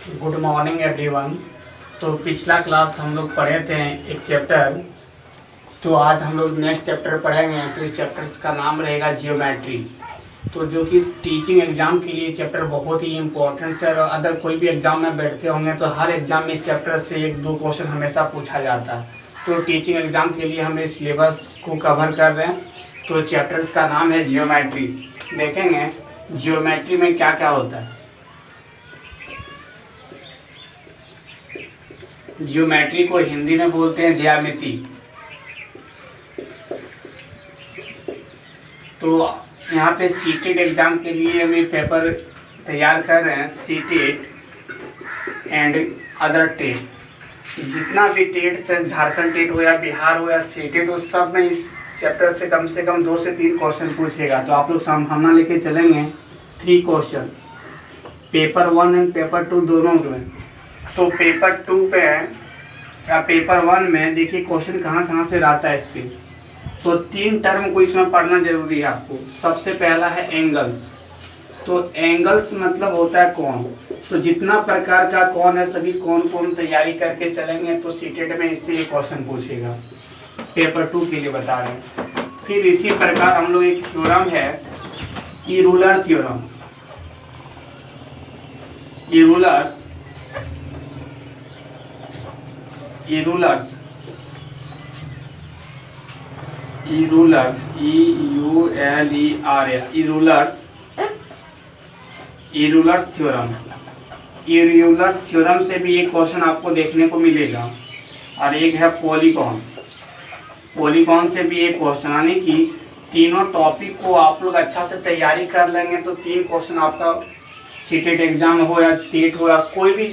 Good morning everyone. तो पिछला class हम लोग पढ़े थे एक चैप्टर, तो आज हम लोग नेक्स्ट चैप्टर पढ़ेंगे। तो इस चैप्टर का नाम रहेगा जियोमेट्री। तो जो कि टीचिंग एग्जाम के लिए चैप्टर बहुत ही इंपॉर्टेंट है, और अगर कोई भी एग्जाम में बैठते होंगे तो हर एग्जाम में इस चैप्टर से एक दो क्वेश्चन हमेशा पूछा जाता है। तो टीचिंग एग्जाम के लिए हम इस सिलेबस को कवर कर रहे हैं। तो चैप्टर का नाम है जियोमेट्री। देखेंगे जियोमेट्री में क्या क्या होता है। जियोमेट्री को हिंदी में बोलते हैं ज्यामिति। तो यहाँ पे सीटेट एग्जाम के लिए हम पेपर तैयार कर रहे हैं, सीटेट एंड अदर टेट। जितना भी टेट से झारखंड टेट हो या बिहार हो या सीटेट हो, सब में इस चैप्टर से कम 2 से 3 क्वेश्चन पूछेगा। तो आप लोग संभावना लेके चलेंगे 3 क्वेश्चन, पेपर 1 एंड पेपर 2 दोनों में। तो पेपर 2 पे या पेपर 1 में देखिए क्वेश्चन कहाँ कहाँ से रहता है इस पर। तो 3 टर्म को इसमें पढ़ना जरूरी है आपको। सबसे पहला है एंगल्स। तो एंगल्स मतलब होता है कोण। तो जितना प्रकार का कोण है सभी कोण तैयारी करके चलेंगे तो सीटेट में इससे ये क्वेश्चन पूछेगा, पेपर 2 के लिए बता रहे हैं। फिर इसी प्रकार हम लोग एक थ्योरम है, Euler theorem. Euler's theorem. Euler theorem से भी एक क्वेश्चन आपको देखने को मिलेगा। और एक है पॉलीगॉन से भी एक क्वेश्चन, यानी कि तीनों टॉपिक को आप लोग अच्छा से तैयारी कर लेंगे तो 3 क्वेश्चन आपका सीटेट एग्जाम हो या टेट हो या कोई भी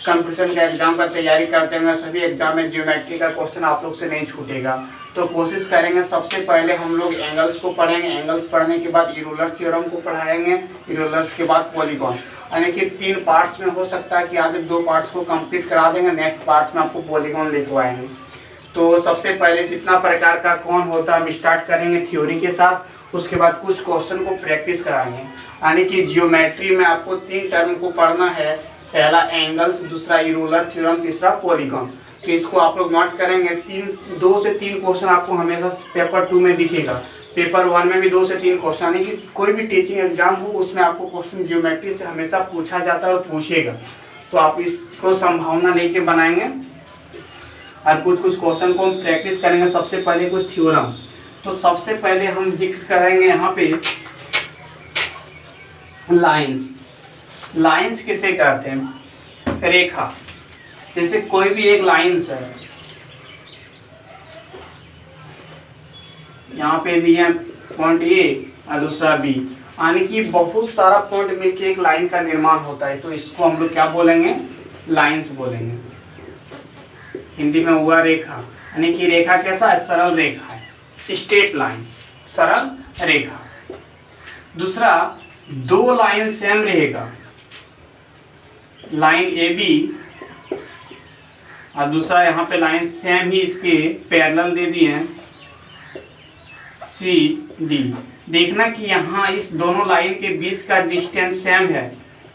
कंपटीशन का एग्जाम का तैयारी करते हैं, सभी एग्जाम में ज्योमेट्री का क्वेश्चन आप लोग से नहीं छूटेगा। तो कोशिश करेंगे सबसे पहले हम लोग एंगल्स को पढ़ेंगे। एंगल्स पढ़ने के बाद यूलर थ्योरम को पढ़ाएंगे, यूलर्स के बाद पॉलीगॉन। यानी कि 3 पार्ट्स में हो सकता है कि आज 2 पार्ट्स को कंप्लीट करा देंगे, नेक्स्ट पार्ट्स में आपको पॉलीगॉन लिखवाएंगे। तो सबसे पहले जितना प्रकार का कोण होता है हम स्टार्ट करेंगे थ्योरी के साथ, उसके बाद कुछ क्वेश्चन को प्रैक्टिस कराएंगे। यानी कि जियोमेट्री में आपको 3 टर्म को पढ़ना है, पहला एंगल्स, दूसरा यूलर थ्योरम, तीसरा पॉलीगॉन। तो इसको आप लोग नोट करेंगे। 2 से 3 क्वेश्चन आपको हमेशा पेपर 2 में दिखेगा, पेपर 1 में भी 2 से 3 क्वेश्चन। यानी कि कोई भी टीचिंग एग्जाम हो उसमें आपको क्वेश्चन जियोमेट्री से हमेशा पूछा जाता है और पूछेगा। तो आप इसको संभावना लेके बनाएंगे और कुछ क्वेश्चन को हम प्रैक्टिस करेंगे। सबसे पहले कुछ थ्योरम। तो सबसे पहले हम जिक्र करेंगे यहाँ पे लाइंस किसे कहते हैं? रेखा। जैसे कोई भी एक लाइंस है, यहाँ पे दिया पॉइंट ए और दूसरा बी, यानी कि बहुत सारा पॉइंट मिलके एक लाइन का निर्माण होता है। तो इसको हम लोग क्या बोलेंगे? लाइंस बोलेंगे। हिंदी में हुआ रेखा। यानी कि रेखा कैसा है? सरल रेखा है, स्ट्रेट लाइन, सरल रेखा। दूसरा, 2 लाइन सेम रहेगा, लाइन ए बी और दूसरा यहाँ पे लाइन सेम ही इसके पैरेलल दे दिए हैं, सी डी। देखना कि यहाँ इस दोनों लाइन के बीच का डिस्टेंस सेम है,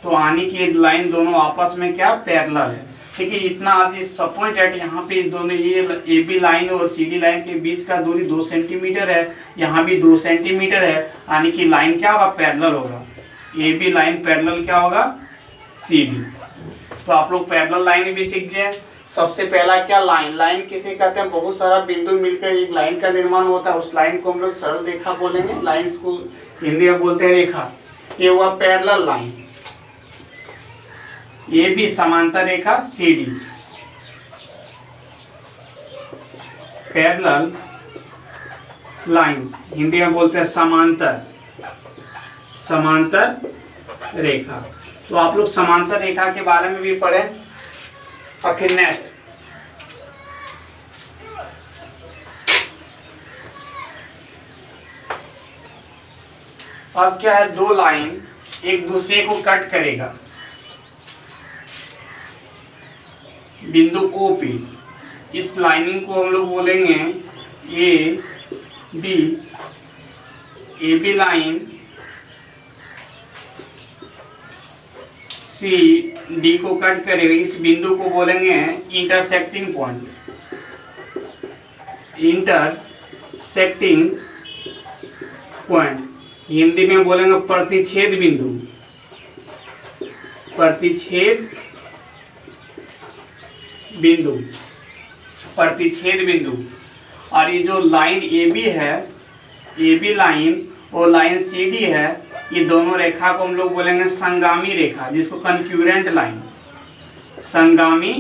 तो यानी कि लाइन दोनों आपस में क्या? पैरेलल है। ठीक है, इतना आदि सपोज दैट यहाँ पे दोनों ये ए बी लाइन और सी डी लाइन के बीच का दूरी 2 सेंटीमीटर है, यहाँ भी 2 सेंटीमीटर है, यानी कि लाइन क्या होगा? पैरेलल होगा। ए बी लाइन पैरेलल क्या होगा? C D. तो आप लोग पैरेलल लाइन भी सीख गए। सबसे पहला क्या? लाइन किसे कहते हैं? बहुत सारा बिंदु मिलकर एक लाइन का निर्माण होता है, उस लाइन को हम लोग सरल रेखा बोलेंगे। लाइंस को हिंदी में बोलते हैं रेखा। ये हुआ पैरेलल लाइन। ये भी समांतर रेखा, C D. Parallel line Hindi में बोलते हैं समांतर रेखा। तो आप लोग समांतर रेखा के बारे में भी पढ़े। और फिर नेक्स्ट, अब क्या है? 2 लाइन एक दूसरे को कट करेगा बिंदु ओ पे। इस लाइनिंग को हम लोग बोलेंगे A B line C D को कट करेगा, इस बिंदु को बोलेंगे intersecting point. Intersecting point Hindi में बोलेंगे प्रतिच्छेद बिंदु। प्रतिच्छेद बिंदु, प्रतिच्छेद बिंदु। और ये जो लाइन ए बी है, ए बी लाइन और लाइन सी डी है, ये दोनों रेखा को हम लोग बोलेंगे संगामी रेखा, जिसको कंक्यूरेंट लाइन, संगामी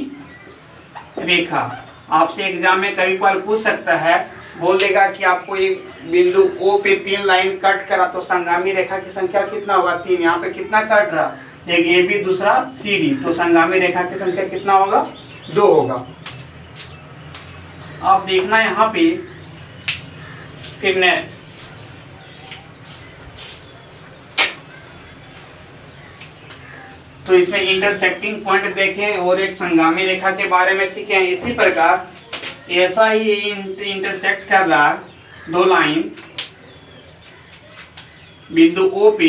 रेखा। आपसे एग्जाम में कभी बार पूछ सकता है, बोल देगा कि आपको एक बिंदु ओ पे 3 लाइन कट करा तो संगामी रेखा की संख्या कितना होगा? 3। यहाँ पे कितना कट रहा? एक ए बी, दूसरा सी डी, तो संगामी रेखा की संख्या कितना होगा? 2 होगा। आप देखना यहाँ पे कितने, तो इसमें इंटरसेक्टिंग पॉइंट देखें और एक संगामी रेखा के बारे में सीखें। इसी प्रकार ऐसा ही इंटरसेक्ट कर रहा है 2 लाइन बिंदु ओ पे।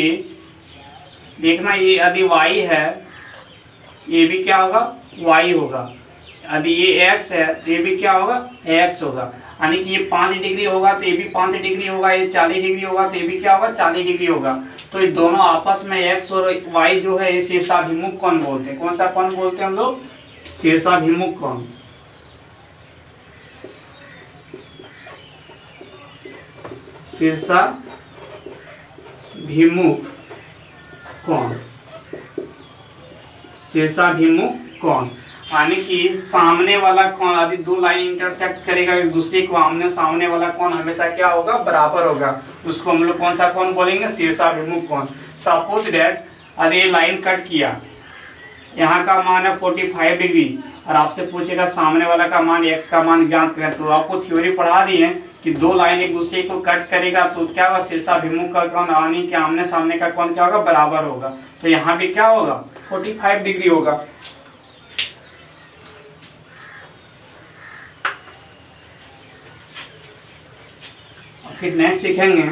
देखना ये यदि y है, ये भी क्या होगा? y होगा। यदि ये x है तो ये भी क्या होगा? x होगा। यानी कि ये 5 डिग्री होगा तो ये भी 5 डिग्री होगा, ये 40 डिग्री होगा तो ये भी क्या होगा? 40 डिग्री होगा। तो ये दोनों आपस में x और y जो है ये शीर्षाभिमुख कोण बोलते हैं। कौन सा कोण बोलते हैं हम लोग? शीर्षाभिमुख कोण। शीर्षाभिमुख कोण, शीर्षाभिमुख कोण। यानी कि सामने वाला कोण, यदि 2 लाइन इंटरसेक्ट करेगा एक दूसरे को, आमने सामने वाला कोण हमेशा क्या होगा? बराबर होगा। उसको हम लोग कौन सा कोण बोलेंगे? शीर्षाभिमुख कोण। सपोज दैट यदि ये लाइन कट किया, यहाँ का मान है 45 डिग्री और आपसे पूछेगा सामने वाला का मान, x का मान ज्ञात करें, तो आपको थ्योरी पढ़ा दी है कि 2 लाइन एक दूसरे को कट करेगा तो क्या होगा? शीर्षाभिमुख का कोण, यानी कि आमने सामने का कोण क्या होगा? बराबर होगा। तो यहाँ भी क्या होगा? 45 डिग्री होगा। फिर नेक्स्ट सीखेंगे,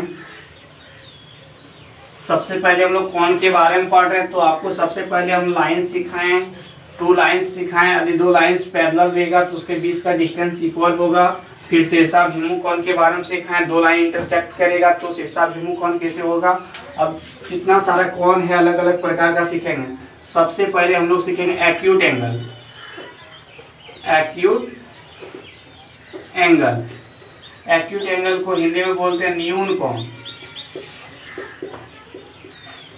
सबसे पहले हम लोग कोण के बारे में पढ़ रहे हैं, तो आपको सबसे पहले हम लाइन सिखाएं, 2 लाइन्स सिखाएं। यदि 2 लाइन्स पैरेलल रहेगा तो उसके बीच का डिस्टेंस इक्वल होगा। फिर शीर्षाभिमुख कोण के बारे में सिखाएं, 2 लाइन इंटरसेक्ट करेगा तो शीर्षाभिमुख कोण कैसे होगा। अब कितना सारा कोण है अलग अलग प्रकार का सीखेंगे। सबसे पहले हम लोग सीखेंगे acute angle. Acute angle, acute angle को हिंदी में बोलते हैं न्यून कोण।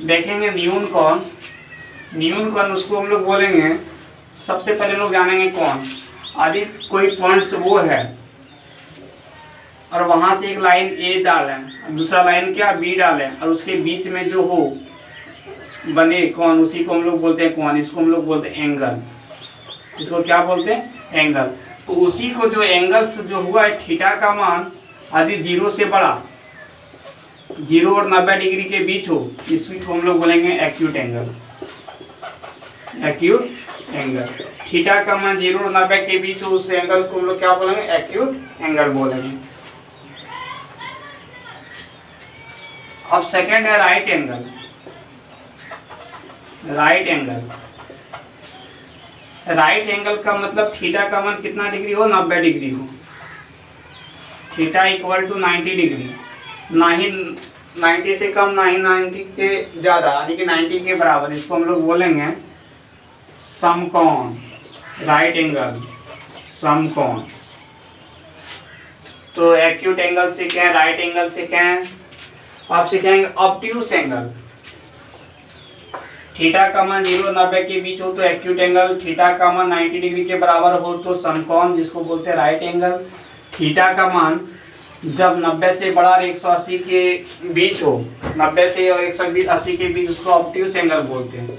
देखेंगे न्यून कोण, न्यून कोण उसको हम लोग बोलेंगे, सबसे पहले लोग जानेंगे कोण। यदि कोई पॉइंट्स वो है और वहां से एक लाइन ए डालें, दूसरा लाइन क्या बी डालें, और उसके बीच में जो हो बने कोण, उसी को हम लोग बोलते हैं कोण। इसको हम लोग बोलते हैं एंगल। इसको क्या बोलते हैं? एंगल। तो उसी को जो एंगल्स जो हुआ है, थीटा का मान यदि 0 से बड़ा, 0 और 90 डिग्री के बीच हो, इसी को हम लोग बोलेंगे acute angle. Acute angle, theta का मान 0 और 90 के बीच हो, उस एंगल को हम लोग क्या बोलेंगे? एक्यूट एंगल बोलेंगे। अब सेकंड है right angle. Right angle, right angle का मतलब थीटा का मान कितना डिग्री हो? 90 डिग्री हो। थीटा इक्वल टू 90 डिग्री, ना ही 90 से कम ना ही 90 के ज़्यादा, यानी कि 90 के बराबर। इसको हम लोग बोलेंगे समकोण। राइट एंगल, समकोण। तो एक्यूट एंगल सीखें, राइट एंगल सीखें। आप सीखेंगे ऑब्ट्यूस एंगल। थीटा का मान 0 और 90 के बीच हो तो एक्यूट एंगल, थीटा का मान 90 डिग्री के बराबर हो तो समकोण, जिसको बोलते हैं राइट एंगल। थीटा का मान जब 90 से बड़ा और 180 के बीच हो, 90 से और 180 के बीच, उसको ऑब्ट्यूस एंगल बोलते हैं।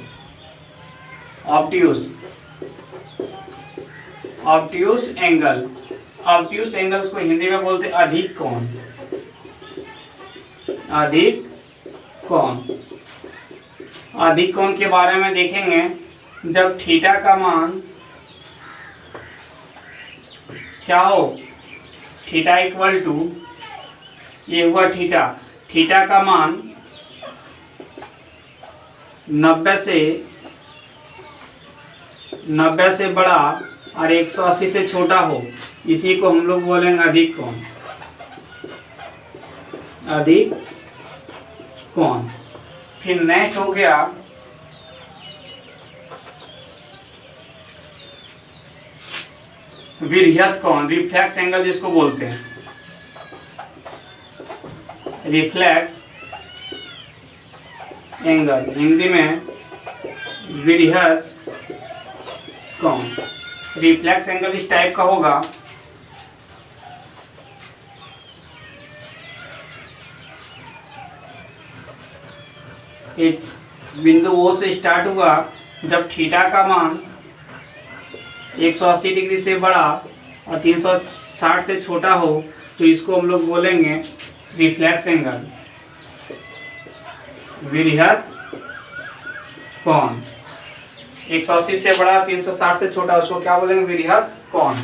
Obtuse, obtuse angle. Obtuse angles को हिंदी में बोलते हैं अधिक कोण। अधिक कोण, अधिक कोण के बारे में देखेंगे। जब थीटा का मान क्या हो? थीटा इक्वल टू, ये हुआ थीटा, थीटा का मान 90 से 90 से बड़ा और 180 से छोटा हो, इसी को हम लोग बोलेंगे अधिक कोण। अधिक कोण। फिर नेक्स्ट हो गया विरहित कोण, रिफ्लेक्स एंगल जिसको बोलते हैं। रिफ्लेक्स एंगल, हिंदी में विरहित कोण। रिफ्लेक्स एंगल इस टाइप का होगा, एक बिंदु O से स्टार्ट हुआ, जब थीटा का मान 180 डिग्री से बड़ा और 360 से छोटा हो तो इसको हम लोग बोलेंगे रिफ्लेक्स एंगल, विरहित कोण। 180 से बड़ा 360 से छोटा, उसको क्या बोलेंगे? विरहित कोण।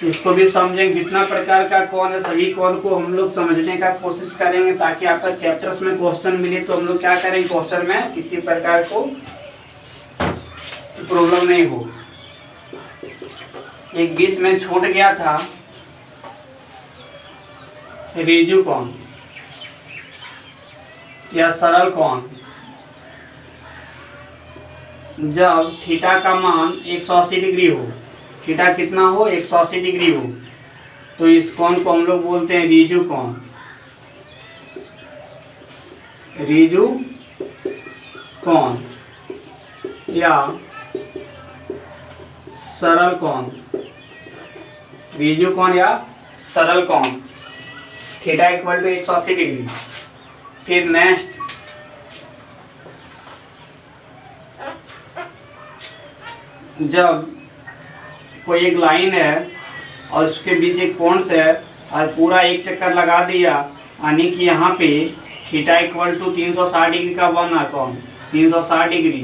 इसको भी समझेंगे, कितना प्रकार का कोण है, सभी कोण को हम लोग समझने का कोशिश करेंगे ताकि आपका चैप्टर्स में क्वेश्चन मिले तो हम लोग क्या करेंगे, क्वेश्चन में किसी प्रकार को प्रॉब्लम नहीं हो। एक बीच में छूट गया था रिजु कोण या सरल कोण। जब थीटा का मान 180 डिग्री हो, थीटा कितना हो? 180 डिग्री हो, तो इस कोण को हम लोग बोलते हैं रिजु कोण। रिजु कोण या सरल कोण। रिजु कोण या सरल कोण, थीटा इक्वल टू 180 डिग्री। फिर नेक्स्ट जब कोई एक लाइन है और उसके बीच एक कोण है और पूरा एक चक्कर लगा दिया, यानी कि यहाँ पे थीटा इक्वल टू 360 डिग्री का बना कोण, 360 डिग्री,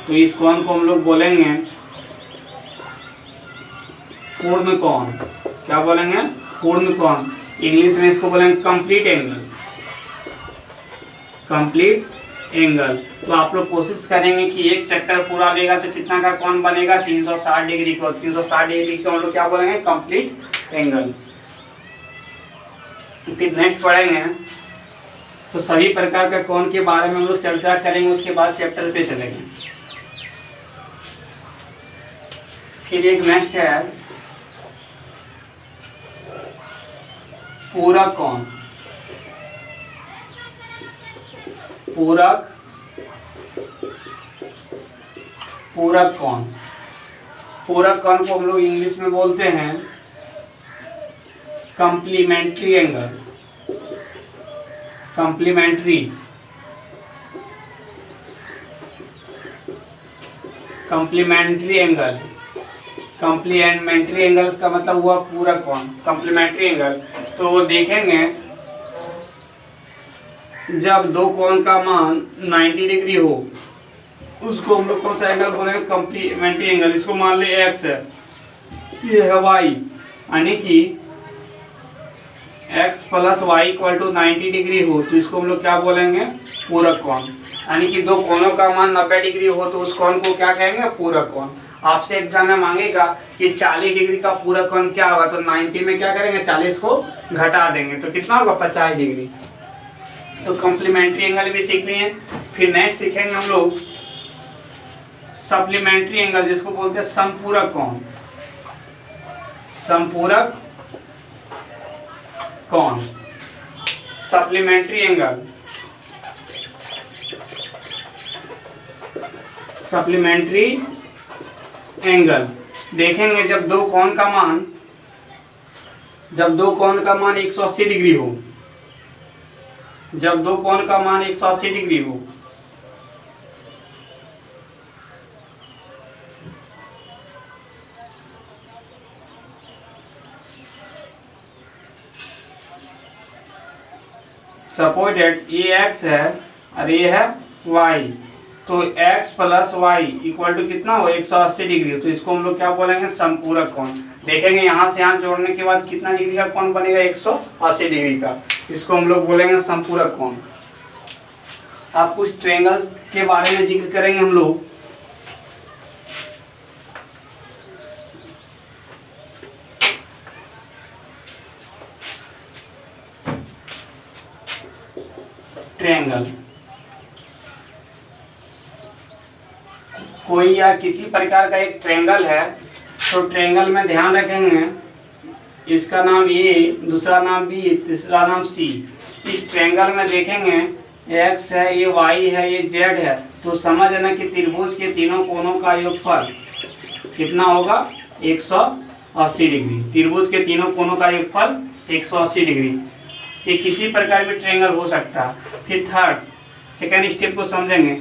तो इस कोण को हम लोग बोलेंगे पूर्ण कोण। क्या बोलेंगे? पूर्ण कोण। इंग्लिश में इसको बोलेंगे कंप्लीट एंगल। Complete angle. तो आप लोग कोशिश करेंगे कि एक चक्कर पूरा लेगा तो कितना का कोण बनेगा? 360 डिग्री को। 360 डिग्री को हम लोग क्या बोलेंगे? Complete angle. फिर नेक्स्ट पढ़ेंगे तो सभी प्रकार का कोण के बारे में हम लोग चर्चा करेंगे, उसके बाद चैप्टर पे चलेंगे। फिर एक नेक्स्ट है पूरक कोण। पूरक कोण। पूरक कोण को हम लोग इंग्लिश में बोलते हैं complementary angle. Complementary angle. Complementary angles का मतलब हुआ पूरक कोण, कॉम्प्लीमेंट्री एंगल। तो देखेंगे जब दो कोण का मान 90 डिग्री हो, उसको हम लोग कौन सा एंगल बोलेंगे? Complementary angle. इसको मान ले x है, ये है y, यानी कि x plus y equal to 90 degree हो तो इसको हम लोग क्या बोलेंगे? पूरक कोण। यानी कि दो कोणों का मान 90 डिग्री हो तो उस कोण को क्या कहेंगे? पूरक कोण। आपसे एग्जाम में मांगेगा कि 40 डिग्री का पूरक कोण क्या होगा, तो 90 में क्या करेंगे? 40 को घटा देंगे तो कितना होगा? 50 डिग्री। तो कॉम्प्लीमेंट्री एंगल भी सीख लिए। फिर नेक्स्ट सीखेंगे हम लोग सप्लीमेंट्री एंगल, जिसको बोलते हैं संपूरक कोण। संपूरक कोण, सप्लीमेंट्री एंगल। सप्लीमेंट्री एंगल देखेंगे जब दो कोण का मान 180 डिग्री हो, जब दो कोण का मान 180 डिग्री हो, सपोज डेट ये x है और ये है y, तो x plus y equal to कितना हो? 180 डिग्री। तो इसको हम लोग क्या बोलेंगे? संपूरक कोण। देखेंगे यहाँ से यहाँ जोड़ने के बाद कितना डिग्री का कोण बनेगा? 180 डिग्री का। इसको हम लोग बोलेंगे संपूरक कोण। अब कुछ ट्रायंगल्स के बारे में जिक्र करेंगे हम लोग। ट्रायंगल कोई या किसी प्रकार का एक ट्रायंगल है, तो ट्रायंगल में ध्यान रखेंगे इसका नाम ए, दूसरा नाम बी, तीसरा नाम सी। इस ट्रायंगल में देखेंगे एक्स है, ये वाई है, ये जेड है, तो समझ लेना कि त्रिभुज के तीनों कोनों का योगफल कितना होगा 180 डिग्री। त्रिभुज के तीनों कोनों का योगफल 180 डिग्री। ये किसी प्रकार भी ट्रायंगल हो सकता है। फिर सेकेंड स्टेप को समझेंगे।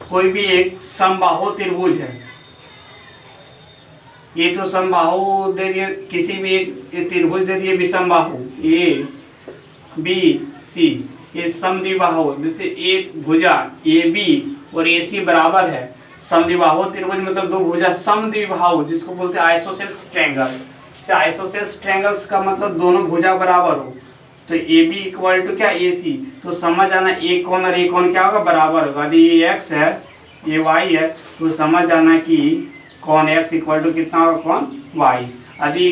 कोई भी एक समबाहु त्रिभुज है, ये तो समबाहु दे दिए, किसी भी एक त्रिभुज दे दिए विषमबाहु ए बी सी, ये समद्विबाहु, जैसे एक भुजा ए बी और ए सी बराबर है। समद्विबाहु त्रिभुज मतलब दो भुजा समद्विबाहु, जिसको बोलते हैं आइसोसेल्स ट्रायंगल। आइसोसेल्स ट्रायंगल्स का मतलब दोनों भुजा बराबर हो, तो ए बी इक्वल टू क्या ए सी, तो समझ आना एक कोण और एक कोण क्या होगा बराबर होगा। यदि ये एक्स है ये वाई है, तो समझ आना कि कोण एक्स इक्वल टू कितना होगा कोण वाई। यदि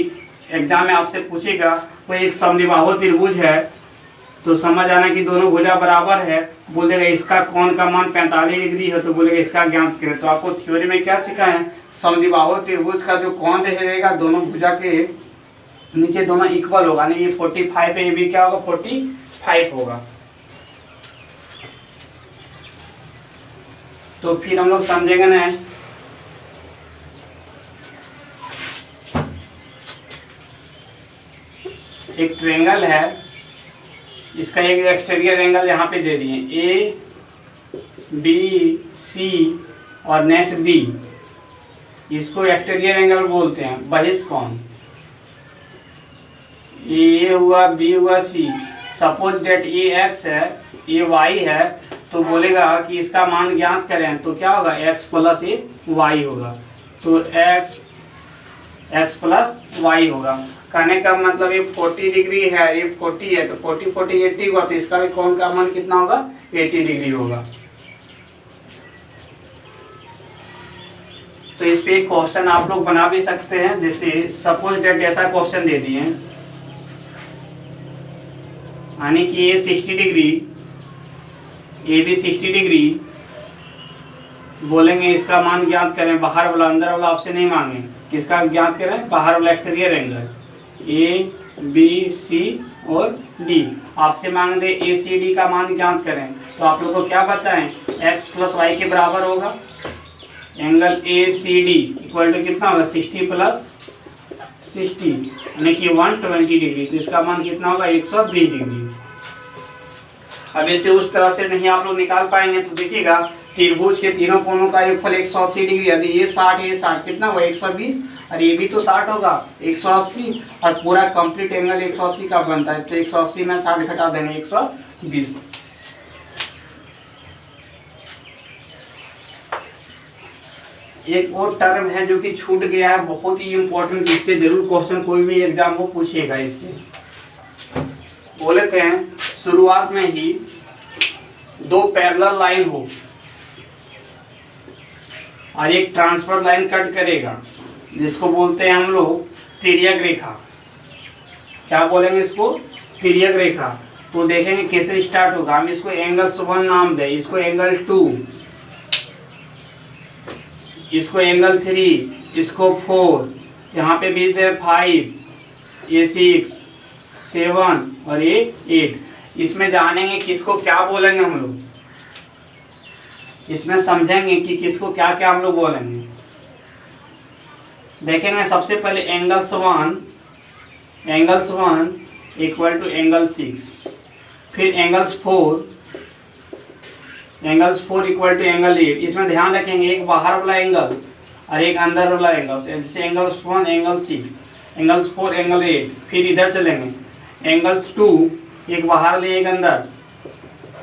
एग्जाम में आपसे पूछेगा कोई एक समद्विबाहु त्रिभुज है, तो समझ आना कि दोनों भुजा बराबर है, बोलेगा इसका कोण का मान 45 डिग्री है, तो बोलेगा इसका ज्ञात करें। तो आपको थ्योरी में क्या सीखा है, समद्विबाहु त्रिभुज का जो कोण रहेगा दोनों भुजा के नीचे दोनों इक्वल होगा, नहीं ये 45 है, ये भी क्या होगा 45 होगा। तो फिर हम लोग समझेंगे नेक्स्ट एक ट्रायंगल है, इसका एक एक्सटीरियर एंगल यहाँ पे दे दिए ए बी सी और नेक्स्ट बी, इसको एक्सटीरियर एंगल बोलते हैं। बहिष्कोण ए हुआ बी हुआ सी, सपोज डेट ए एक्स है ए वाई है, तो बोलेगा कि इसका मान ज्ञात करें, तो क्या होगा एक्स प्लस ए वाई होगा, तो एक्स प्लस वाई होगा। कहने का मतलब ये 40 डिग्री है, ये 40 है, तो 40 40 80 हुआ, तो इसका भी कोण का मान कितना होगा 80 डिग्री होगा। तो इस पे एक क्वेश्चन आप लोग बना भी सकते हैं, जैसे सपोज डेट ऐसा क्वेश्चन दे दिए यानी कि ये 60 डिग्री ए भी 60 डिग्री, बोलेंगे इसका मान ज्ञात करें, बाहर वाला अंदर वाला आपसे नहीं मांगे, किसका ज्ञात करें बाहर वाला exterior angle A B C और डी, आपसे मांग दे ए सी डी का मान ज्ञात करें, तो आप लोग को क्या बताएं एक्स प्लस वाई के बराबर होगा। Angle A C D equal to कितना होगा 60 प्लस 60 यानी कि 120 डिग्री, तो इसका मान कितना होगा 120 डिग्री। अब इसे उस तरह से नहीं आप लोग निकाल पाएंगे, तो देखिएगा त्रिभुज के तीनों कोणों का योगफल 180 डिग्री, यदि ये 60 ये 60 कितना हुआ 120, और ये भी तो 60 होगा 180, और पूरा कंप्लीट एंगल 180 का बनता है, तो 180 में 60 घटा देंगे 120। एक और टर्म है जो कि छूट गया है, बहुत ही इम्पोर्टेंट, इससे जरूर क्वेश्चन कोई भी एग्जाम हो पूछेगा। इससे बोले थे शुरुआत में ही दो पैरेलल लाइन हो और एक ट्रांसफर लाइन कट करेगा, जिसको बोलते हैं हम लोग तिर्यक रेखा। क्या बोलेंगे इसको तिर्यक रेखा। तो देखेंगे कैसे स्टार्ट होगा। हम इसको एंगल 1 नाम दें, इसको एंगल 2, इसको एंगल 3, इसको 4, यहाँ पे भी दे 5, ये 6, 7 और ये 8। इसमें जानेंगे किसको क्या बोलेंगे हम लोग, इसमें समझेंगे कि किसको क्या क्या हम लोग बोलेंगे। देखेंगे सबसे पहले एंगल्स 1 इक्वल टू एंगल 6, फिर एंगल्स 4 इक्वल टू एंगल 8। इसमें ध्यान रखेंगे एक बाहर वाला एंगल और एक अंदर वाला एंगल, जैसे एंगल्स 1 एंगल 6, एंगल्स 4 एंगल 8। फिर इधर चलेंगे एंगल्स 2 एक बाहर वाले एक अंदर,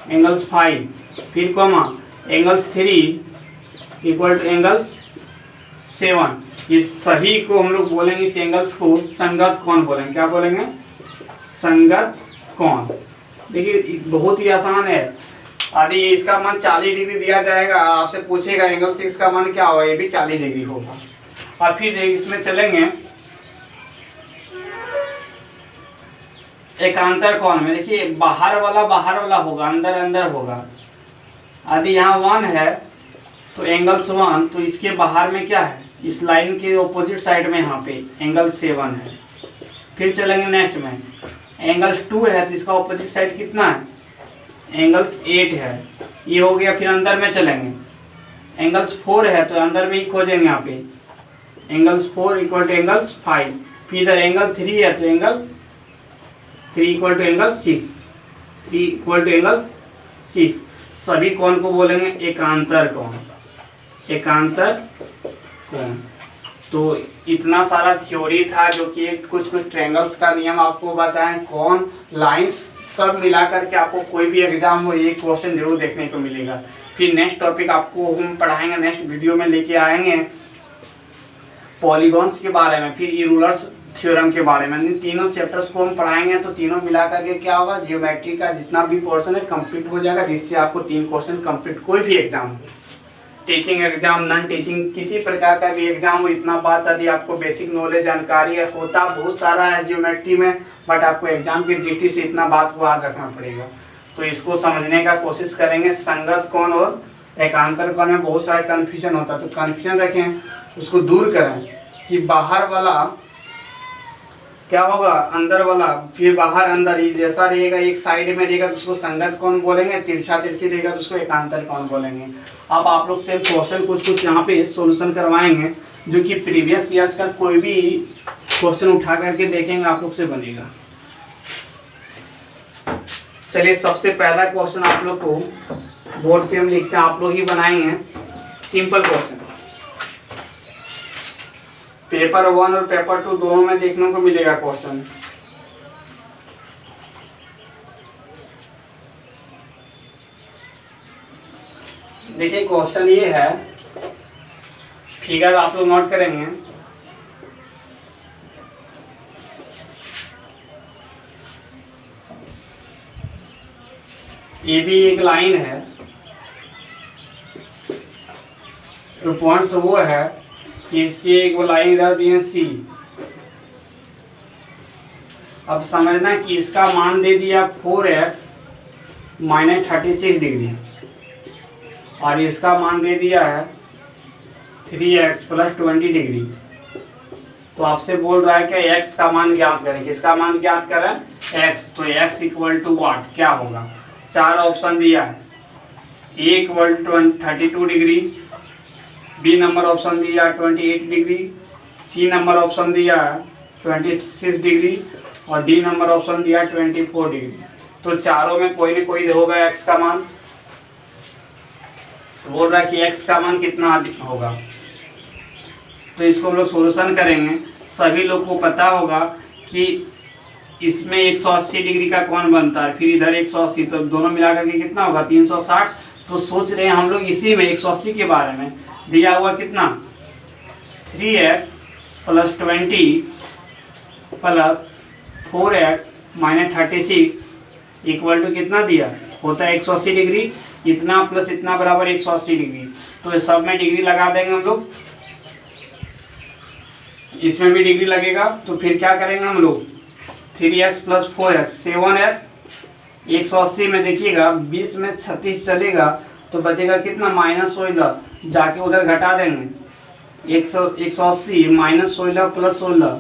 एंगल्स 5, फिर comma angles 3 equal two angles 7। इस सभी को हम लोग बोलेंगे, इस एंगल्स को संगत कोण बोलेंगे। क्या बोलेंगे संगत कोण। देखिए बहुत ही आसान है। यदि इसका मान 40 डिग्री दिया जाएगा, आपसे पूछेगा एंगल 6 का मान क्या होगा, ये भी 40 डिग्री होगा। और फिर इसमें चलेंगे एकांतर कोण में। देखिए बाहर वाला होगा, अंदर होगा। यदि यहाँ 1 है तो एंगल्स 1, तो इसके बाहर में क्या है, इस लाइन के ऑपोजिट साइड में यहाँ पे एंगल 7 है। फिर चलेंगे नेक्स्ट में, एंगल्स 2 है तो इसका ऑपोजिट साइड कितना है, एंगल्स 8 है, ये हो गया। फिर अंदर में चलेंगे, एंगल्स 4 है तो अंदर में ही खोजेंगे यहाँ पे, एंगल्स 4 इक्वल टू एंगल्स 5। फिर इधर एंगल 3 है तो angle 3 equal to angle 6, 3 equal to angle 6। सभी कोण को बोलेंगे एकांतर कोण, एकांतर कोण। तो इतना सारा थ्योरी था जो कि कुछ ट्रायंगल्स का नियम आपको बताएं, कोण, लाइंस, सब मिलाकर के आपको कोई भी एग्जाम हो एक क्वेश्चन जरूर देखने को मिलेगा। फिर नेक्स्ट टॉपिक आपको हम पढ़ाएंगे, नेक्स्ट वीडियो में लेके आएंगे पॉलीगॉन्स के बारे में, फिर इरूलर्स थ्योरम के बारे में। इन तीनों चैप्टर्स को हम पढ़ाएंगे तो तीनों मिलाकर के क्या होगा, जियोमेट्री का जितना भी पोर्शन है कंप्लीट हो जाएगा, जिससे आपको 3 क्वेश्चन कंप्लीट, कोई भी एग्जाम हो, टीचिंग एग्जाम, नॉन टीचिंग, किसी प्रकार का भी एग्जाम हो, इतना बात यदि आपको बेसिक नॉलेज जानकारी है, होता बहुत सारा है जियोमेट्री में, बट आपको एग्जाम की दृष्टि से इतना बात को याद रखना पड़ेगा। तो इसको समझने का कोशिश करेंगे। संगत कोण और एकांतर कोण में बहुत सारा कन्फ्यूजन होता है, तो कन्फ्यूजन रखें, उसको दूर करें कि बाहर वाला क्या होगा, अंदर वाला, फिर बाहर अंदर, ये जैसा रहेगा एक साइड में रहेगा तो उसको संगत कोण बोलेंगे, तिरछा तिरछी रहेगा तो उसको एकांतर कोण बोलेंगे। अब आप लोग से क्वेश्चन कुछ यहाँ पे सॉल्यूशन करवाएंगे जो कि प्रीवियस ईयर्स का कोई भी क्वेश्चन उठा करके देखेंगे आप लोग से बनेगा। चलिए सबसे पहला क्वेश्चन आप लोग को बोर्ड पे हम लिखते हैं, आप लोग ही बनाएंगे, सिंपल क्वेश्चन। पेपर 1 और पेपर 2 दोनों में देखने को मिलेगा क्वेश्चन। देखिए क्वेश्चन ये है, फिगर आप लोग नोट करेंगे। ये भी एक लाइन है, तो पॉइंट्स वो है कि इसकी एक लाइन इधर दी है सी। अब समझना कि इसका मान दे दिया 4x माइनस 36 डिग्री और इसका मान दे दिया है 3x प्लस 20 डिग्री। तो आपसे बोल रहा है कि x का मान ज्ञात करें, किसका मान ज्ञात करें, x। तो x इक्वल टू वाट क्या होगा, 4 ऑप्शन दिया है, a equal to 32 degree, B number option दिया 28 डिग्री, सी नंबर ऑप्शन दिया 26 डिग्री और डी नंबर ऑप्शन दिया 24 डिग्री। तो चारों में कोई न कोई होगा x का मान। बोल रहा है कि x का मान कितना अधिक होगा, तो इसको हम लोग सोल्यूशन करेंगे। सभी लोग को पता होगा कि इसमें 180 डिग्री का कोण बनता है, फिर इधर 180, तो दोनों मिलाकर के कितना होगा 360। तो सोच रहे हैं हम लोग इसी में 180 के बारे में। दिया हुआ कितना 3x plus 20 plus 4x minus 36 equal to कितना दिया होता है 180 डिग्री। इतना प्लस इतना बराबर 180 डिग्री। तो इस सब में डिग्री लगा देंगे हम लोग, इसमें भी डिग्री लगेगा। तो फिर क्या करेंगे हम लोग, 3x प्लस 4x 7x, 180 में देखिएगा 20 में 36 चलेगा तो बचेगा कितना -16, जाके उधर घटा देंगे 180 -16 प्लस 16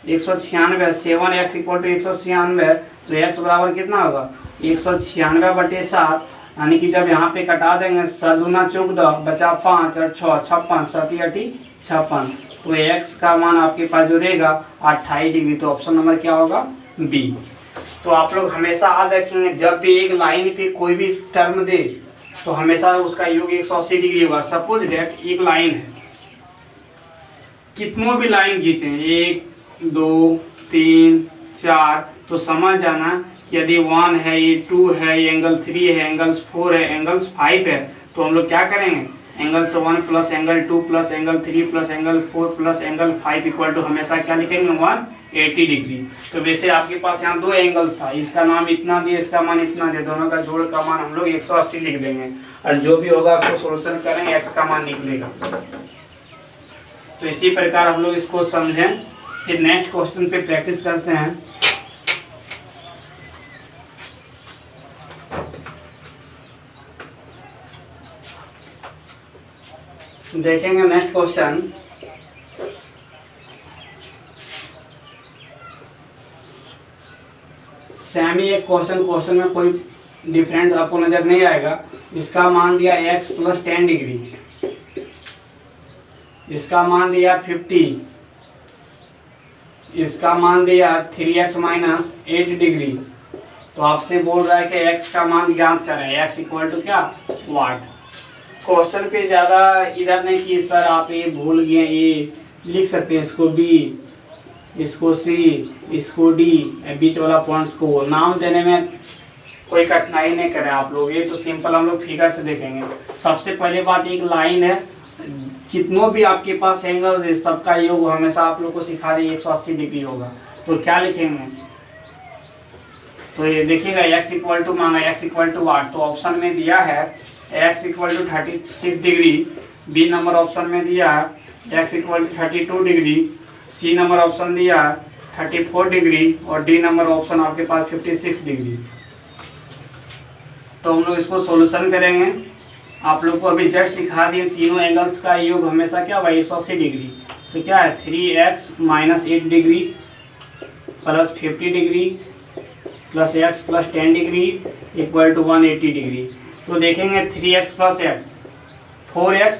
196, 7x इक्वल टू 196। तो x बराबर कितना होगा 196/7, यानी कि जब यहाँ पे कटा देंगे 7 दूना 14 बचा 5 और 6 56, 7 8 56। तो x का मान आपके पास जो रहेगा 28 डिग्री। तो ऑप्शन नंबर क्या होगा बी। तो आप लोग हमेशा याद रखेंगे, जब भी एक लाइन पे कोई भी टर्म दे तो हमेशा उसका योग 180 डिग्री होगा। सपोज डेट एक लाइन है, कितनों भी लाइन खींचे 1 2 3 4, तो समझ जाना कि यदि 1 है, ये 2 है, ये एंगल 3 है, एंगल्स 4 है, एंगल्स 5 है, तो हम लोग क्या करेंगे angle 1 plus angle 2 plus angle 3 plus angle 4 plus angle 5 equal to हमेशा क्या लिखेंगे 180 डिग्री। तो वैसे आपके पास यहाँ दो एंगल था, इसका नाम इतना दिया, इसका मान इतना दिया, दोनों का जोड़ का मान हम लोग 180 लिख देंगे और जो भी होगा उसको सोल्यूशन करेंगे, एक्स का मान निकलेगा। तो इसी प्रकार हम लोग इसको समझें। फिर नेक्स्ट क्वेश्चन पे प्रैक्टिस करते हैं। देखेंगे नेक्स्ट क्वेश्चन। सेम ही एक क्वेश्चन में कोई डिफरेंट आपको नजर नहीं आएगा। इसका मान दिया x प्लस 10 डिग्री, इसका मान दिया 50, इसका मान दिया 3x माइनस 8 डिग्री। तो आपसे बोल रहा है कि x का मान ज्ञात करें, x इक्वल टू क्या वाट। क्वेश्चन पे ज़्यादा इधर नहीं कि सर आप ये भूल गए, ये लिख सकते हैं, इसको b, इसको c, इसको d, बीच वाला पॉइंट्स को नाम देने में कोई कठिनाई नहीं करें आप लोग। ये तो सिंपल हम लोग फिगर से देखेंगे। सबसे पहले बात, एक लाइन है, कितनों भी आपके पास एंगल्स है सबका योग हमेशा आप लोग को सिखा रही 180 डिग्री होगा। तो क्या लिखेंगे, तो ये देखिएगा x इक्वल टू मांगा, x इक्वल टू वाट। तो ऑप्शन में दिया है x equal to 36 degree, B number option में दिया है x equal to 32 degree, C number option दिया 34 डिग्री और डी नंबर ऑप्शन आपके पास 56 डिग्री। तो हम लोग इसको सॉल्यूशन करेंगे। आप लोग को अभी जस्ट सिखा दिए तीनों एंगल्स का योग हमेशा क्या होगा 180 डिग्री। तो क्या है 3x minus 8 degree plus 50 degree plus x plus 10 degree equal to 180 degree. तो देखेंगे 3x प्लस x 4x।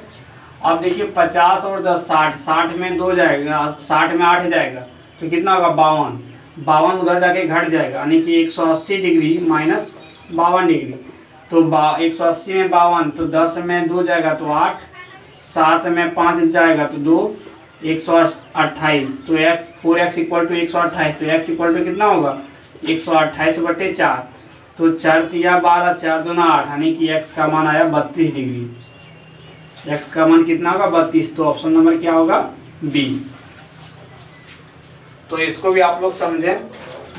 अब देखिए 50 और 10 60, 60 में 2 जाएगा, 60 में 8 जाएगा, तो कितना होगा 52, 52 उधर जाके घट जाएगा, यानी कि 180 डिग्री माइनस 52 डिग्री। तो 180 में 52, तो 10 में 2 जाएगा तो 8, 7 में 5 जाएगा तो 2, 128। तो x 4x इक्वल टू 128। तो x इक्वल टू कितना होगा 128/4। तो 4 तिया 12, 4 दूना 8, यानी कि x का मान आया 32 डिग्री। x का मान कितना होगा 32। तो ऑप्शन नंबर क्या होगा बी। तो इसको भी आप लोग समझें,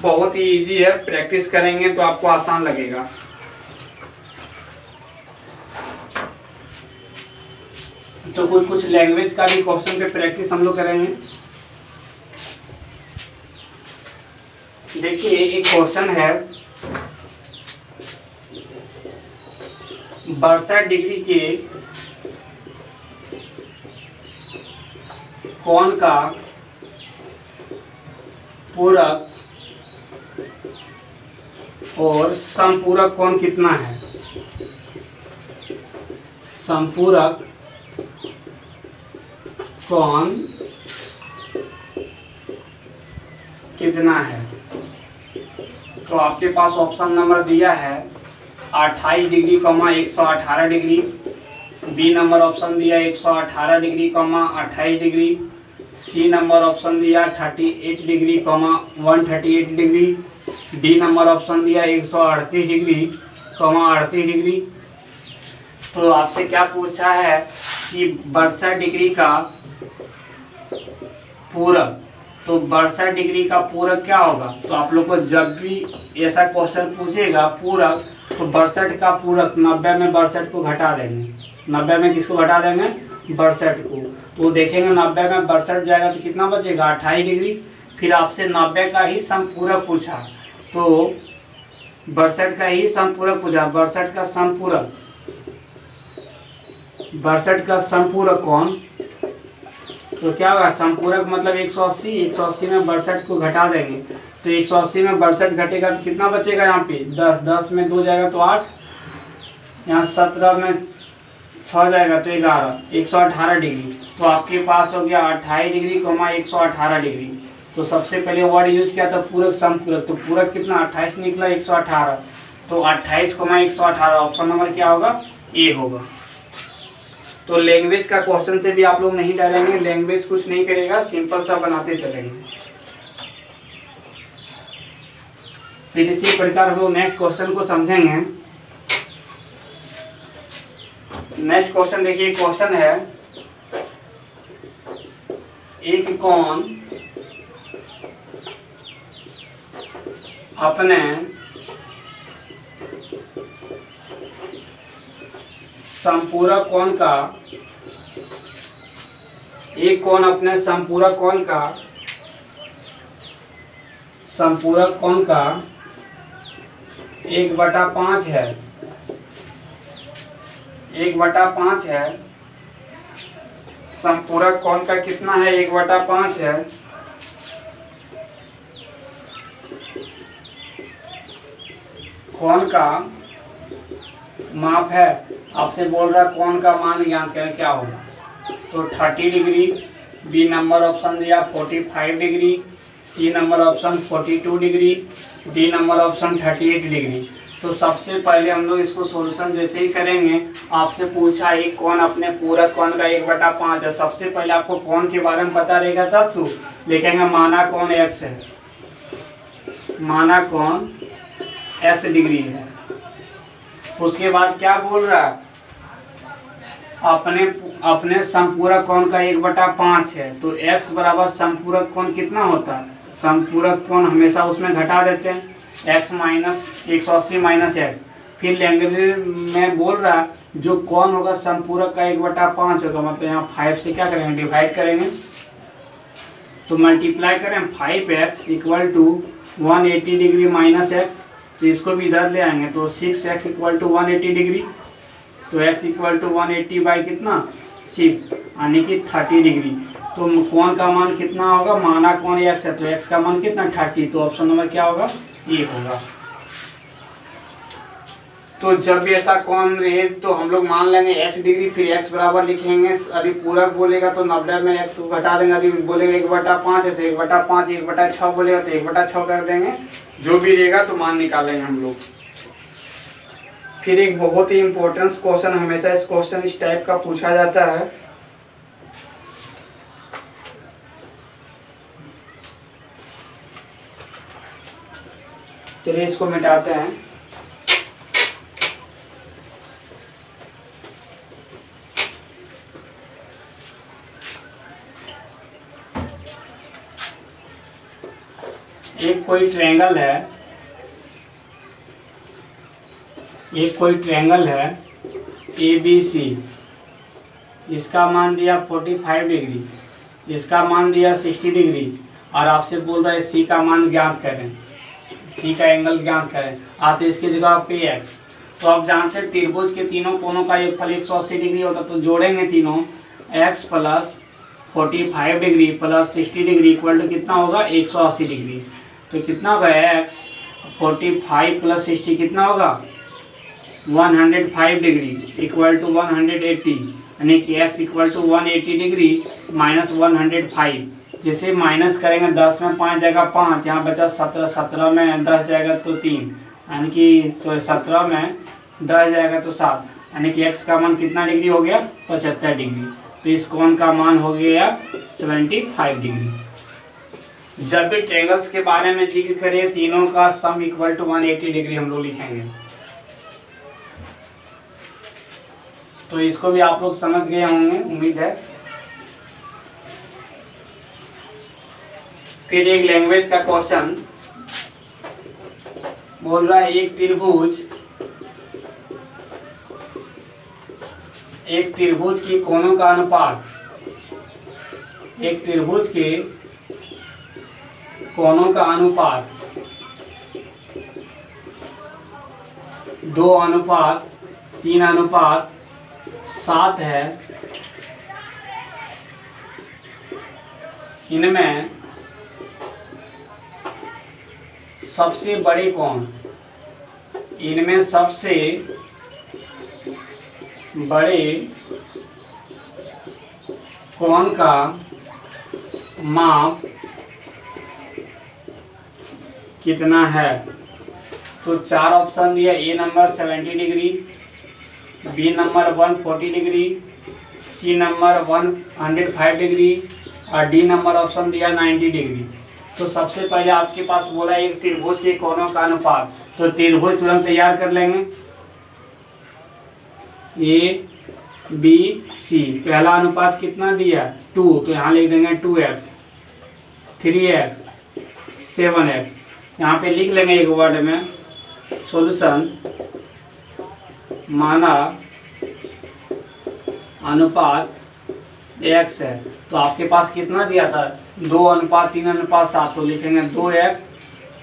बहुत ही इजी है, प्रैक्टिस करेंगे तो आपको आसान लगेगा। तो कुछ लैंग्वेज का भी क्वेश्चन पे प्रैक्टिस हम लोग करेंगे। देखिए एक क्वेश्चन है, 62 डिग्री के कोण का पूरक और समपूरक कोण कितना है। समपूरक कोण कितना है। तो आपके पास ऑप्शन नंबर दिया है 28 degree 118 degree, B number option दिया 118 degree 28 degree, C number option दिया 38 degree 138 degree, D number option दिया 138 डिग्री 38 डिग्री। तो आपसे क्या पूछा है कि 62 डिग्री का पूरक। तो 62 डिग्री का पूरक क्या होगा। तो आप लोग को जब भी ऐसा क्वेश्चन पूछेगा पूरक, तो 62 का पूरक 90 में 62 को घटा देंगे। 90 में किसको घटा देंगे 62 को। तो देखेंगे 90 में 62 जाएगा तो कितना बचेगा 28 डिग्री। फिर आपसे 90 का ही समपूरक पूछा, तो 62 का ही समपूरक पूछा। 62 का समपूरक, 62 का समपूरक कौन। तो क्या होगा समपूरक मतलब 180, 180 में 62 को घटा देंगे। तो 180 में 62 घटेगा तो कितना बचेगा यहाँ पे 10, 10 में 2 जाएगा तो 8, यहाँ 17 में 6 जाएगा तो 11, 118 डिग्री। तो आपके पास हो गया 28 डिग्री 118 डिग्री। तो सबसे पहले वर्ड यूज किया था पूरक समपूरक। तो पूरक कितना 28 निकला 118। तो 28 118 ऑप्शन नंबर क्या होगा ए होगा। तो लैंग्वेज का क्वेश्चन से भी आप लोग नहीं डरेंगे, लैंग्वेज कुछ नहीं करेगा, सिंपल सा बनाते चलेंगे। फिर इसी प्रकार हम लोग नेक्स्ट क्वेश्चन को समझेंगे। नेक्स्ट क्वेश्चन देखिए, क्वेश्चन है एक कोण अपने संपूरक कोण का, एक कोण अपने संपूरक कोण का 1/5 है, 1/5 है। संपूरक कोण का कितना है? 1/5 है। कोण का माप है, आपसे बोल रहा है कोण का मान ज्ञात करें, क्या होगा? तो 30 डिग्री, बी नंबर ऑप्शन दिया 45 degree, C number option 42 degree, D number option 38 degree. तो सबसे पहले हम लोग इसको सॉल्यूशन जैसे ही करेंगे, आपसे पूछा एक कोण अपने पूरक कोण का 1/5 है। सबसे पहले आपको कोण के बारे में पता रहेगा तब तो लिखेंगे माना कोण x है, माना कोण x डिग्री है। उसके बाद क्या बोल रहा है? अपने संपूरक कोण का 1/5 है, तो x बराबर संपूरक कोण कितना होता है? संपूरक कोण हमेशा उसमें घटा देते हैं, x माइनस 180 माइनस x। फिर लैंग्वेज में बोल रहा है जो कोण होगा संपूरक का 1/5 होगा, मतलब यहाँ 5 से क्या करेंगे? डिवाइड करेंगे। तो मल्टीप्लाई करें 5x equal to 180 degree minus x, तो इसको भी इधर ले आएंगे तो 6x इक्वल टू 180 डिग्री। तो x इक्वल टू 180 बाई कितना? 6, यानी कि 30 डिग्री। तो कोण का मान कितना होगा? माना कोण x है, तो x का मान कितना? 30। तो ऑप्शन नंबर क्या होगा? ये होगा। तो जब भी ऐसा कोण रहे तो हम लोग मान लेंगे x डिग्री, फिर x बराबर लिखेंगे। यदि पूरक बोलेगा तो 90 में x को घटा देंगे। यदि बोलेगा 1/5 है तो 1/5, 1/6 बोलेगा तो 1/6 कर देंगे। जो भी रहेगा तो मान निकालेंगे हम लोग। फिर एक बहुत ही इम्पोर्टेंट क्वेश्चन, हमेशा इस क्वेश्चन इस टाइप का पूछा जाता है। चलिए इसको मिटाते हैं। एक कोई ट्रायंगल है ABC, इसका मान दिया 45 डिग्री, इसका मान दिया 60 डिग्री, और आपसे बोल रहा है C का मान ज्ञात करें, C का एंगल ज्ञात करें। आते इसकी जगह पे x। तो आप जानते हैं त्रिभुज के तीनों कोणों का योगफल 180 डिग्री होता, तो जोड़ेंगे तीनों, x plus 45 degree plus 60 degree equal to कितना होगा? 180 डिग्री। तो कितना होगा? x 45 प्लस 60 कितना होगा? 105 डिग्री इक्वल टू 180, यानी कि x equal to 180 degree minus 105। जैसे माइनस करेंगे 10 में 5 जाएगा 5, यहाँ बचा 17, 17 में 10 जाएगा तो 3, यानी कि 17 में 10 जाएगा तो 7, यानी कि x का मान कितना डिग्री हो गया? 75 डिग्री। तो इस कोण का मान हो गया 75 डिग्री। जब भी ट्रायंगल्स के बारे में जिक्र करें, तीनों का सम इक्वल टू 180 डिग्री हम लोग लिखेंगे। तो इसको भी आप लोग समझ गए होंगे, उम्मीद है। फिर एक लैंग्वेज का क्वेश्चन बोल रहा है एक त्रिभुज की कोणों का अनुपात, एक त्रिभुज के कोणों का अनुपात 2:3:7 है। इनमें सबसे बड़े कोण, इनमें सबसे बड़े कोण का माप कितना है? तो 4 ऑप्शन दिया। A number 70 degree, B number 140 degree, C number 105 degree, और डी नंबर ऑप्शन दिया 90 डिग्री। तो सबसे पहले आपके पास बोला एक त्रिभुज के कोणों का अनुपात, तो त्रिभुज तुरंत तैयार कर लेंगे। A B C. पहला अनुपात कितना दिया 2, तो यहाँ लिख देंगे 2x 3x 7x। यहाँ पे लिख लेंगे एक वर्ड में सॉल्यूशन माना अनुपात x है। तो आपके पास कितना दिया था 2:3:7, तो लिखेंगे 2x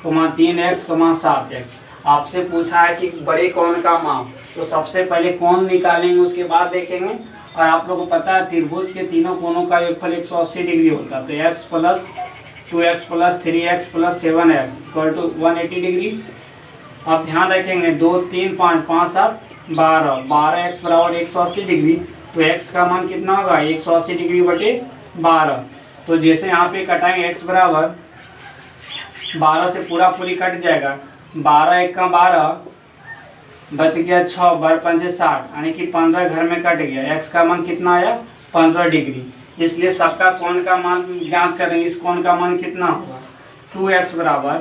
3x 7x। आपसे पूछा है कि बड़े कौन का माप, तो सबसे पहले कौन निकालेंगे उसके बाद देखेंगे। और आप लोगों को पता है त्रिभुज के तीनों कोनों का योगफल 180 डिग्री होता है, तो x plus 2x plus 3x plus 7x equal to 180 degree. अब ध्यान रखेंगे 2 3 5 5 7 12 12x बराबर 180 डिग्री, तो x का मान कितना होगा 180 डिग्री बटे 12। तो जैसे यहाँ पे कटाएंगे x बराबर 12 से पूरा पूरी कट जाएगा, 12 1 का 12 बच गया 6 12 5 60, यानी कि 15 घर में कट गया। x का मान कितना आया 15 डिग्री। इसलिए सबका कोण का मान ज्ञात करेंगे। इस कोण का मान कितना होगा 2x बराबर,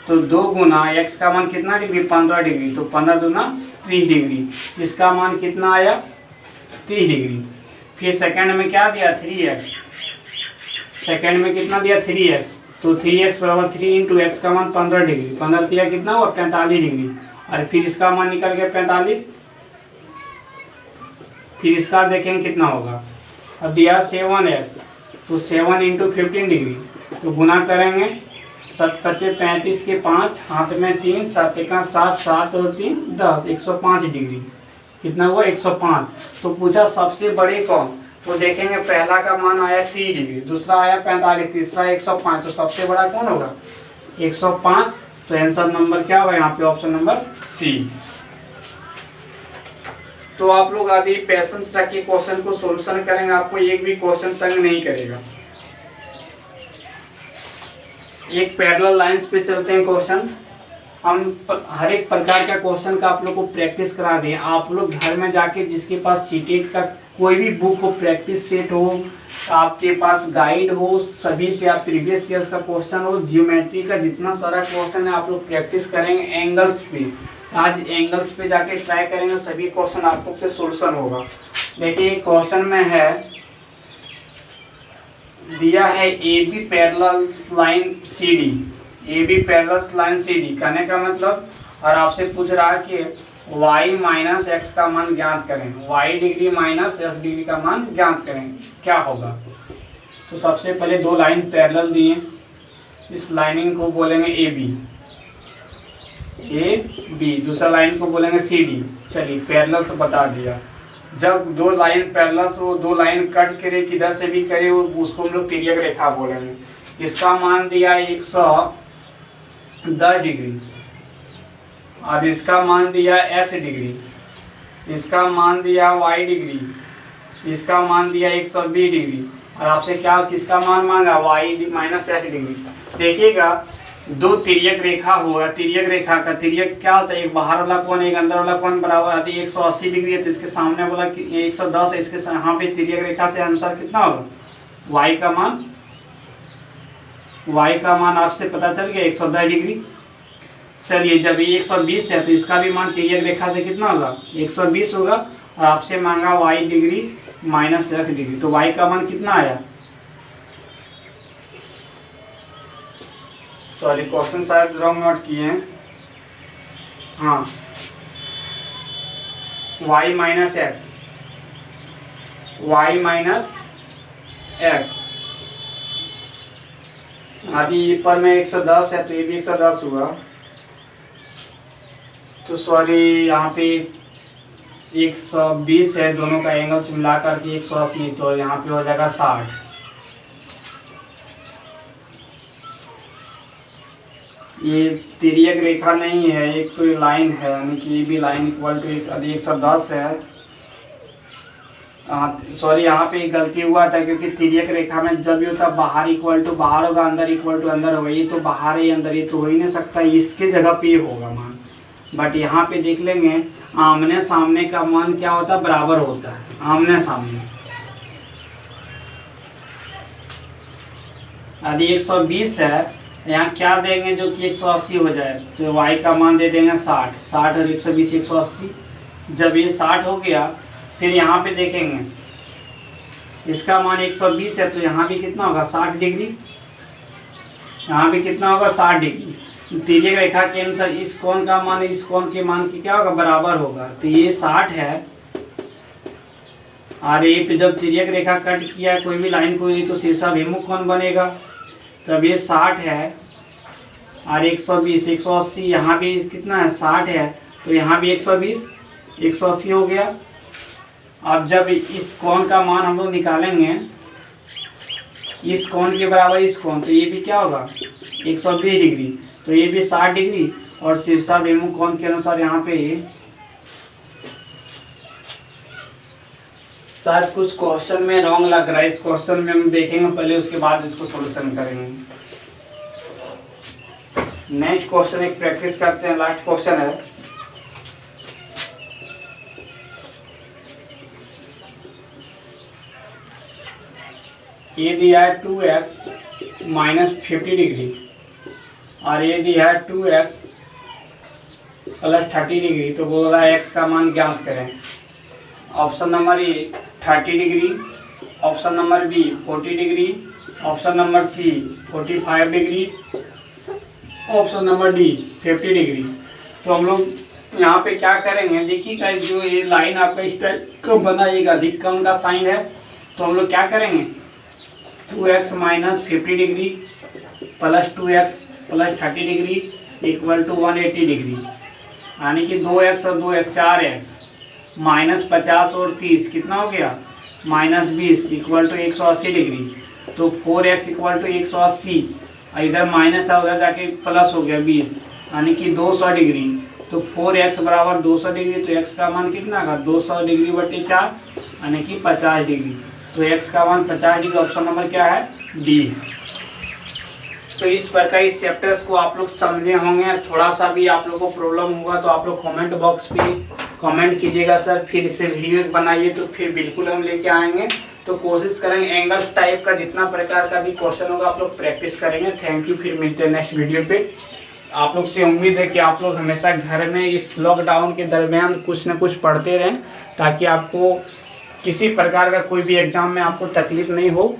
तो 2 गुना x का मान कितना डिग्री 15 डिग्री, तो 15 दूना 30 डिग्री। इसका मान कितना आया 30 डिग्री। फिर सेकंड में क्या दिया 3x, सेकंड में कितना दिया 3x, तो 3x बराबर 3 इंटू एक्स का मान 15 डिग्री, 15 दिया कितना हुआ 45 डिग्री। और फिर इसका मान निकल गया 45। फिर इसका देखेंगे कितना होगा, अब दिया 7x, तो 7 इंटू 15 डिग्री, तो गुना करेंगे 7 25 35 के 5 हाथ में 3 7 1 7 7 और 3 10 105 डिग्री। कितना हुआ 105। तो पूछा सबसे बड़े कौन, तो देखेंगे पहला का मान आया 30 डिग्री, दूसरा आया 45, तीसरा 105, तो सबसे बड़ा कौन होगा 105। तो आंसर नंबर क्या होगा यहाँ पे ऑप्शन नंबर सी। तो आप लोग आदि पेशेंस रखिए, क्वेश्चन को सॉल्यूशन करेंगे, आपको एक भी क्वेश्चन तंग नहीं करेगा। एक पैरेलल लाइंस पे चलते हैं क्वेश्चन। हम हर एक प्रकार का क्वेश्चन का आप लोग को प्रैक्टिस करा दें। आप लोग घर में जाके जिसके पास सीटेट का कोई भी बुक हो, प्रैक्टिस सेट हो, आपके पास गाइड हो, सभी से आप प्रीवियस ईयर का क्वेश्चन हो, जियोमेट्री का जितना सारा क्वेश्चन है आप लोग प्रैक्टिस करेंगे एंगल्स पे। आज एंगल्स पे जाके ट्राई करेंगे, सभी क्वेश्चन आप लोग से सोल्यूशन होगा। देखिए क्वेश्चन में है दिया है A B parallel line C D, A B parallel line C D कहने का मतलब, और आपसे पूछ रहा है कि y माइनस एक्स का मान ज्ञात करें, y degree minus x degree का मान ज्ञात करें, क्या होगा। तो सबसे पहले दो लाइन पैरेलल दिए, इस लाइनिंग को बोलेंगे ए बी, दूसरा लाइन को बोलेंगे सी डी। चलिए पैरेलल से बता दिया, जब दो लाइन पैरेलल हो, दो लाइन कट करे किधर से भी करे उसको हम लोग तिर्यक रेखा बोलेंगे। इसका मान दिया 110 डिग्री और इसका मान दिया x डिग्री, इसका मान दिया y डिग्री, इसका मान दिया 120 डिग्री, और आपसे क्या किसका मान मांगा y माइनस x डिग्री। देखिएगा दो तिर्यक रेखा हुआ, तिर्यक रेखा का तिर्यक क्या होता है, एक बाहर वाला कोण एक अंदर वाला कोण बराबर आदि 180 डिग्री है, तो इसके सामने वाला 110 है, इसके यहाँ पे तिर्यक रेखा से अनुसार कितना होगा y का मान आपसे पता चल गया 110 डिग्री। चलिए जब ये 120 है तो इसका भी मान तिर्यक रेखा से कितना होगा 120 होगा, और आपसे मांगा y degree minus x degree, तो y का मान कितना आया, सॉरी क्वेश्चन शायद रॉन्ग नोट किए हैं, हाँ y माइनस x आदि पर में 110 है तो ये भी 110 हुआ, तो सॉरी यहाँ पे 120 है, दोनों का एंगल्स मिलाकर के 180, तो यहाँ पे हो जाएगा 60। ये तिर्यक रेखा नहीं है, एक तो लाइन है, यानी कि ये भी लाइन इक्वल टू 110 है। सॉरी यहाँ पे गलती हुआ था, क्योंकि तिर्यक रेखा में जब ये होता है बाहर इक्वल टू बाहर होगा, अंदर इक्वल टू अंदर होगा, ये तो बाहर ही अंदर, ये तो हो ही नहीं सकता, इसके जगह पे होगा मान। बट यहाँ पे देख लेंगे आमने सामने का मान क्या होता है बराबर होता है, आमने सामने। यदि 120 है यहाँ क्या देंगे जो कि 180 हो जाए, तो y का मान दे देंगे 60 और 120 180। जब ये 60 हो गया फिर यहाँ पे देखेंगे इसका मान 120 है, तो यहाँ भी कितना होगा 60 डिग्री, यहाँ भी कितना होगा 60 डिग्री। तिर्यक रेखा के अनुसार इस कोण का मान इस कोण के मान की क्या होगा, बराबर होगा। तो ये 60 है और ये पे जब तिर्यक रेखा कट किया कोई भी लाइन को तो शीर्षाभिमुख कोण बनेगा। तब ये 60 है और 120 180, यहाँ भी कितना है 60 है, तो यहाँ भी 120 180 हो गया। अब जब इस कोण का मान हम लोग निकालेंगे इस कोण के बराबर इस कोण, तो ये भी क्या होगा 120 डिग्री, तो ये भी 60 डिग्री। और शीर्षाभिमुख कोण के अनुसार यहाँ पे शायद कुछ क्वेश्चन में रॉन्ग लग रहा है, इस क्वेश्चन में हम देखेंगे पहले, उसके बाद इसको सॉल्यूशन करेंगे। नेक्स्ट क्वेश्चन एक प्रैक्टिस करते हैं, लास्ट क्वेश्चन है। ये दिया है 2x माइनस 50 डिग्री और ये दिया है 2x प्लस 30 डिग्री। तो बोल रहा है x का मान ज्ञात करें। Option number A 30 degree, option number B 40 degree, option number C 45 degree, option number D 50 degree. तो हम लोग यहाँ पे क्या करेंगे, देखिएगा जो ये लाइन आपका इस टाइप का बनाइएगा, अधिक कम का साइन है, तो हम लोग क्या करेंगे 2x minus 50 degree plus 2x plus 30 degree equal to 180 degree, यानी कि 2x और 2x 4x माइनस 50 और 30 कितना हो गया माइनस 20 इक्वल टू 180 डिग्री। तो 4x इक्वल टू 180, इधर माइनस था उधर जाके प्लस हो गया 20, यानी कि 200 डिग्री। तो 4x बराबर 200 डिग्री, तो x का मान कितना का 200 डिग्री बटे 4 यानी कि 50 डिग्री। तो x का मान 50 डिग्री, ऑप्शन नंबर क्या है डी। तो इस प्रकार इस चैप्टर्स को आप लोग समझे होंगे। थोड़ा सा भी आप लोग को प्रॉब्लम होगा तो आप लोग कमेंट बॉक्स पे कमेंट कीजिएगा सर, फिर इसे वीडियो बनाइए, तो फिर बिल्कुल हम लेके आएंगे। तो कोशिश करेंगे एंगल टाइप का जितना प्रकार का भी क्वेश्चन होगा आप लोग प्रैक्टिस करेंगे। थैंक यू, फिर मिलते हैं नेक्स्ट वीडियो पे। आप लोग से उम्मीद है कि आप लोग हमेशा घर में इस लॉकडाउन के दरमियान कुछ न कुछ पढ़ते रहें, ताकि आपको किसी प्रकार का कोई भी एग्ज़ाम में आपको तकलीफ नहीं हो।